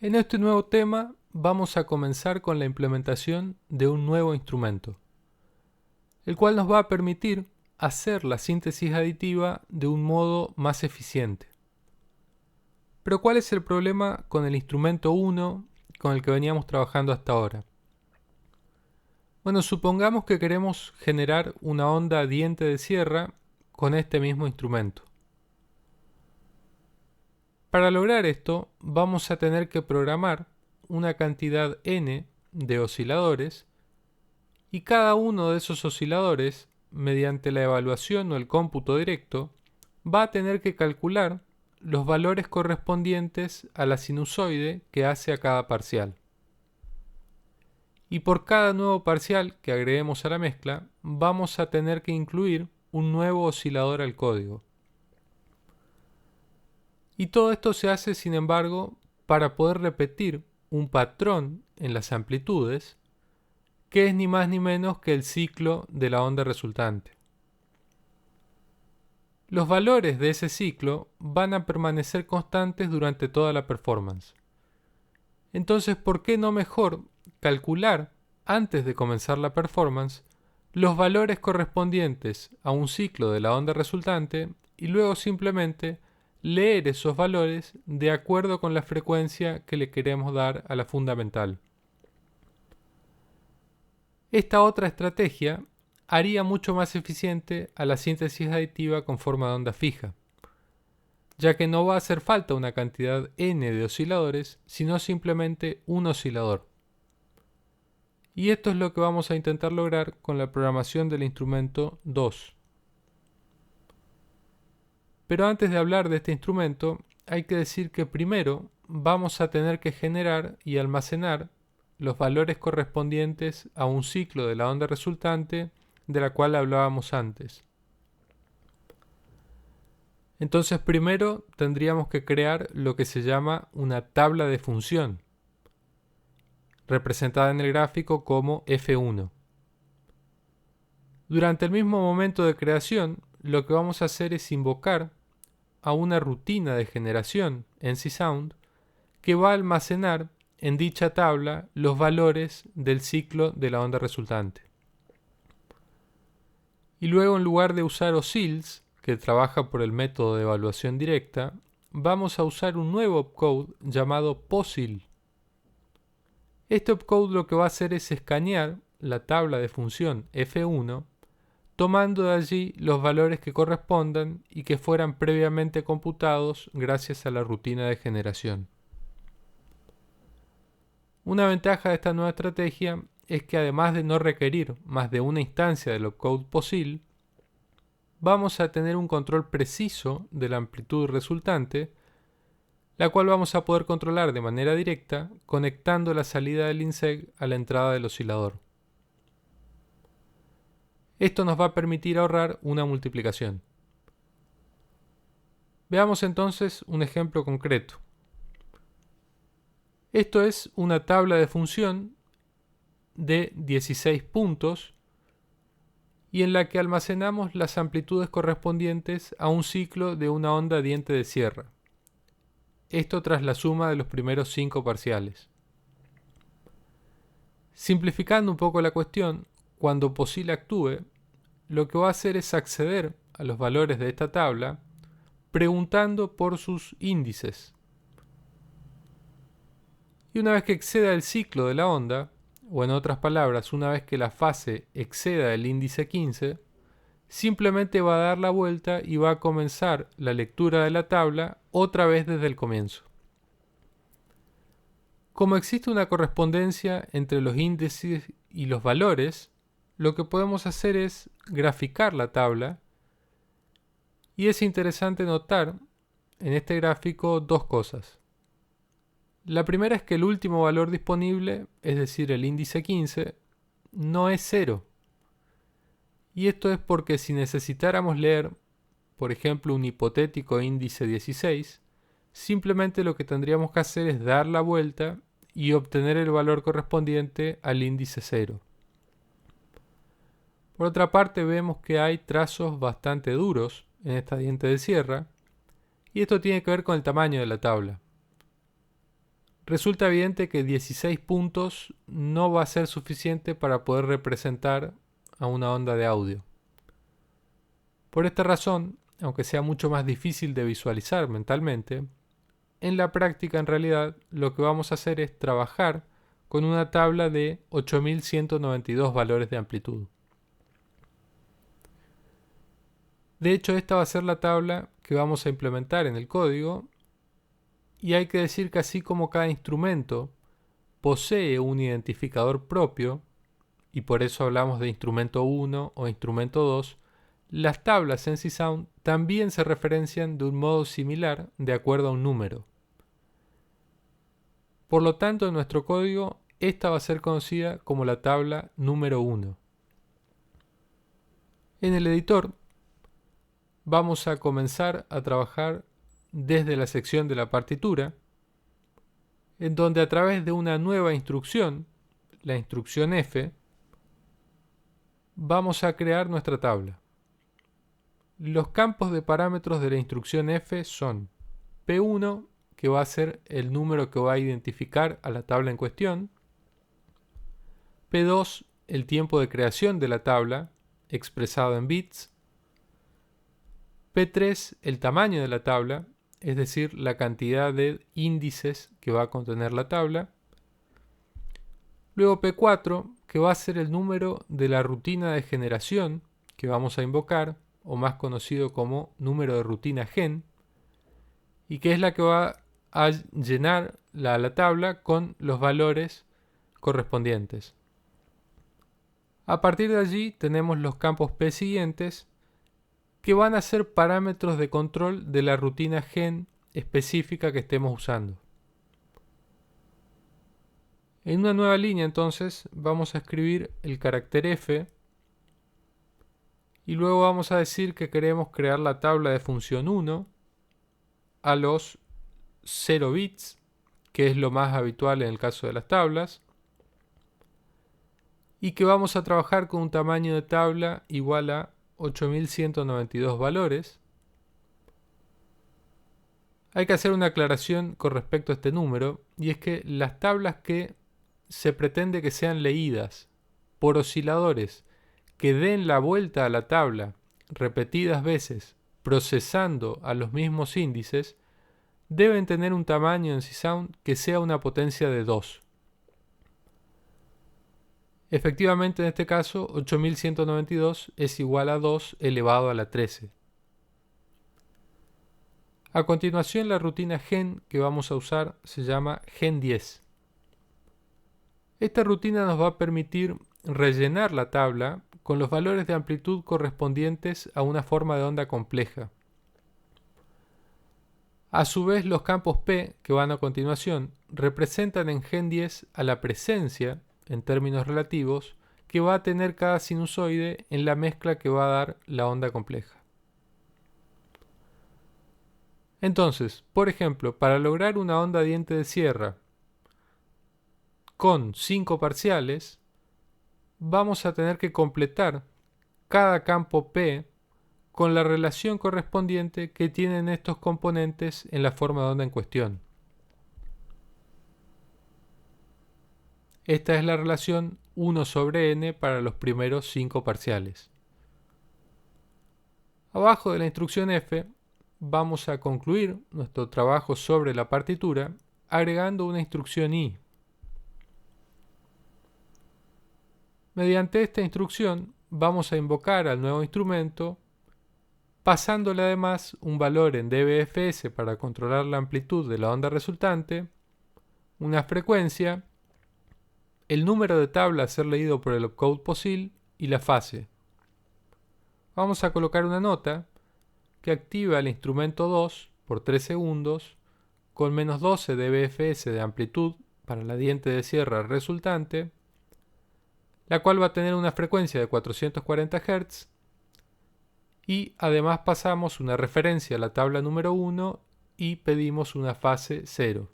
En este nuevo tema vamos a comenzar con la implementación de un nuevo instrumento, el cual nos va a permitir hacer la síntesis aditiva de un modo más eficiente. Pero ¿cuál es el problema con el instrumento 1 con el que veníamos trabajando hasta ahora? Bueno, supongamos que queremos generar una onda diente de sierra con este mismo instrumento. Para lograr esto, vamos a tener que programar una cantidad n de osciladores y cada uno de esos osciladores, mediante la evaluación o el cómputo directo, va a tener que calcular los valores correspondientes a la sinusoide que hace a cada parcial. Y por cada nuevo parcial que agreguemos a la mezcla, vamos a tener que incluir un nuevo oscilador al código. Y todo esto se hace, sin embargo, para poder repetir un patrón en las amplitudes, que es ni más ni menos que el ciclo de la onda resultante. Los valores de ese ciclo van a permanecer constantes durante toda la performance. Entonces, ¿por qué no mejor calcular, antes de comenzar la performance, los valores correspondientes a un ciclo de la onda resultante y luego simplemente leer esos valores de acuerdo con la frecuencia que le queremos dar a la fundamental? Esta otra estrategia haría mucho más eficiente a la síntesis aditiva con forma de onda fija, ya que no va a hacer falta una cantidad n de osciladores, sino simplemente un oscilador. Y esto es lo que vamos a intentar lograr con la programación del instrumento 2. Pero antes de hablar de este instrumento, hay que decir que primero vamos a tener que generar y almacenar los valores correspondientes a un ciclo de la onda resultante de la cual hablábamos antes. Entonces primero tendríamos que crear lo que se llama una tabla de función, representada en el gráfico como F1. Durante el mismo momento de creación, lo que vamos a hacer es invocar a una rutina de generación en NCSound que va a almacenar en dicha tabla los valores del ciclo de la onda resultante. Y luego, en lugar de usar oscills, que trabaja por el método de evaluación directa, vamos a usar un nuevo opcode llamado posil. Este opcode lo que va a hacer es escanear la tabla de función F1, tomando de allí los valores que correspondan y que fueran previamente computados gracias a la rutina de generación. Una ventaja de esta nueva estrategia es que, además de no requerir más de una instancia del opcode posil, vamos a tener un control preciso de la amplitud resultante, la cual vamos a poder controlar de manera directa conectando la salida del INSEG a la entrada del oscilador. Esto nos va a permitir ahorrar una multiplicación. Veamos entonces un ejemplo concreto. Esto es una tabla de función de 16 puntos y en la que almacenamos las amplitudes correspondientes a un ciclo de una onda diente de sierra. Esto tras la suma de los primeros 5 parciales. Simplificando un poco la cuestión, cuando posil actúe, lo que va a hacer es acceder a los valores de esta tabla preguntando por sus índices. Y una vez que exceda el ciclo de la onda, o en otras palabras, una vez que la fase exceda el índice 15, simplemente va a dar la vuelta y va a comenzar la lectura de la tabla otra vez desde el comienzo. Como existe una correspondencia entre los índices y los valores, lo que podemos hacer es graficar la tabla, y es interesante notar en este gráfico dos cosas. La primera es que el último valor disponible, es decir, el índice 15, no es 0. Y esto es porque si necesitáramos leer, por ejemplo, un hipotético índice 16, simplemente lo que tendríamos que hacer es dar la vuelta y obtener el valor correspondiente al índice 0. Por otra parte, vemos que hay trazos bastante duros en esta diente de sierra, y esto tiene que ver con el tamaño de la tabla. resulta evidente que 16 puntos no va a ser suficiente para poder representar a una onda de audio. Por esta razón, aunque sea mucho más difícil de visualizar mentalmente, en la práctica en realidad lo que vamos a hacer es trabajar con una tabla de 8192 valores de amplitud. De hecho, esta va a ser la tabla que vamos a implementar en el código, y hay que decir que así como cada instrumento posee un identificador propio, y por eso hablamos de instrumento 1 o instrumento 2, las tablas en Csound también se referencian de un modo similar de acuerdo a un número. Por lo tanto, en nuestro código, esta va a ser conocida como la tabla número 1. En el editor, vamos a comenzar a trabajar desde la sección de la partitura, en donde a través de una nueva instrucción, la instrucción F, vamos a crear nuestra tabla. Los campos de parámetros de la instrucción F son P1, que va a ser el número que va a identificar a la tabla en cuestión, P2, el tiempo de creación de la tabla, expresado en bits, P3, el tamaño de la tabla, es decir, la cantidad de índices que va a contener la tabla. Luego P4, que va a ser el número de la rutina de generación que vamos a invocar, o más conocido como número de rutina gen, y que es la que va a llenar la tabla con los valores correspondientes. A partir de allí tenemos los campos P siguientes, que van a ser parámetros de control de la rutina gen específica que estemos usando. En una nueva línea entonces vamos a escribir el carácter F y luego vamos a decir que queremos crear la tabla de función 1 a los 0 bits, que es lo más habitual en el caso de las tablas, y que vamos a trabajar con un tamaño de tabla igual a 8192 valores. Hay que hacer una aclaración con respecto a este número, y es que las tablas que se pretende que sean leídas por osciladores que den la vuelta a la tabla repetidas veces procesando a los mismos índices, deben tener un tamaño en Csound que sea una potencia de 2. Efectivamente, en este caso, 8192 es igual a 2 elevado a la 13. A continuación, la rutina gen que vamos a usar se llama gen10. Esta rutina nos va a permitir rellenar la tabla con los valores de amplitud correspondientes a una forma de onda compleja. A su vez, los campos P, que van a continuación, representan en gen10 a la presencia, en términos relativos, que va a tener cada sinusoide en la mezcla que va a dar la onda compleja. Entonces, por ejemplo, para lograr una onda diente de sierra con 5 parciales, vamos a tener que completar cada campo P con la relación correspondiente que tienen estos componentes en la forma de onda en cuestión. Esta es la relación 1 sobre n para los primeros 5 parciales. Abajo de la instrucción F vamos a concluir nuestro trabajo sobre la partitura agregando una instrucción I. Mediante esta instrucción vamos a invocar al nuevo instrumento, pasándole además un valor en dBFS para controlar la amplitud de la onda resultante, una frecuencia, el número de tabla a ser leído por el opcode POSIL y la fase. Vamos a colocar una nota que activa el instrumento 2 por 3 segundos con menos 12 dBFS de amplitud para la diente de sierra resultante, la cual va a tener una frecuencia de 440 Hz, y además pasamos una referencia a la tabla número 1 y pedimos una fase 0.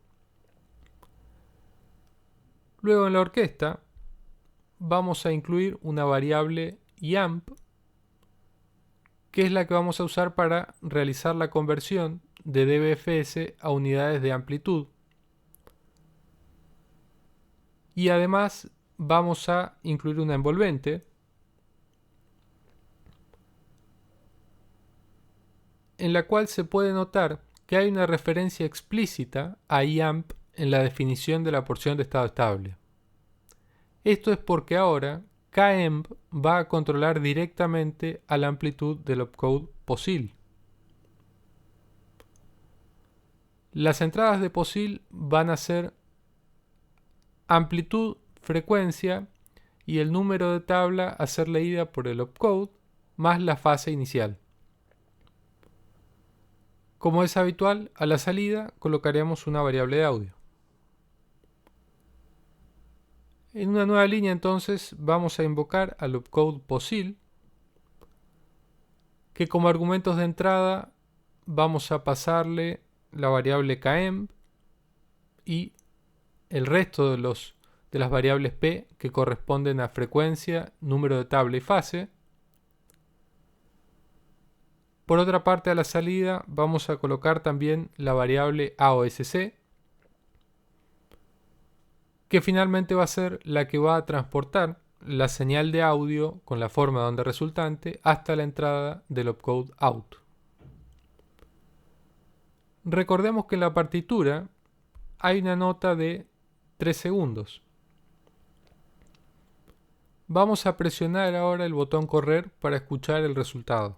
Luego en la orquesta vamos a incluir una variable YAMP, que es la que vamos a usar para realizar la conversión de dBFS a unidades de amplitud. Y además vamos a incluir una envolvente en la cual se puede notar que hay una referencia explícita a IAMP en la definición de la porción de estado estable. Esto es porque ahora KEMP va a controlar directamente a la amplitud del opcode POSIL. Las entradas de POSIL van a ser amplitud, frecuencia y el número de tabla a ser leída por el opcode más la fase inicial. Como es habitual, a la salida colocaremos una variable de audio. En una nueva línea entonces vamos a invocar al opcode POSIL, que como argumentos de entrada vamos a pasarle la variable KEMP y el resto de las variables P que corresponden a frecuencia, número de tabla y fase. Por otra parte, a la salida vamos a colocar también la variable AOSC, que finalmente va a ser la que va a transportar la señal de audio con la forma de onda resultante hasta la entrada del opcode out. Recordemos que en la partitura hay una nota de 3 segundos. Vamos a presionar ahora el botón correr para escuchar el resultado.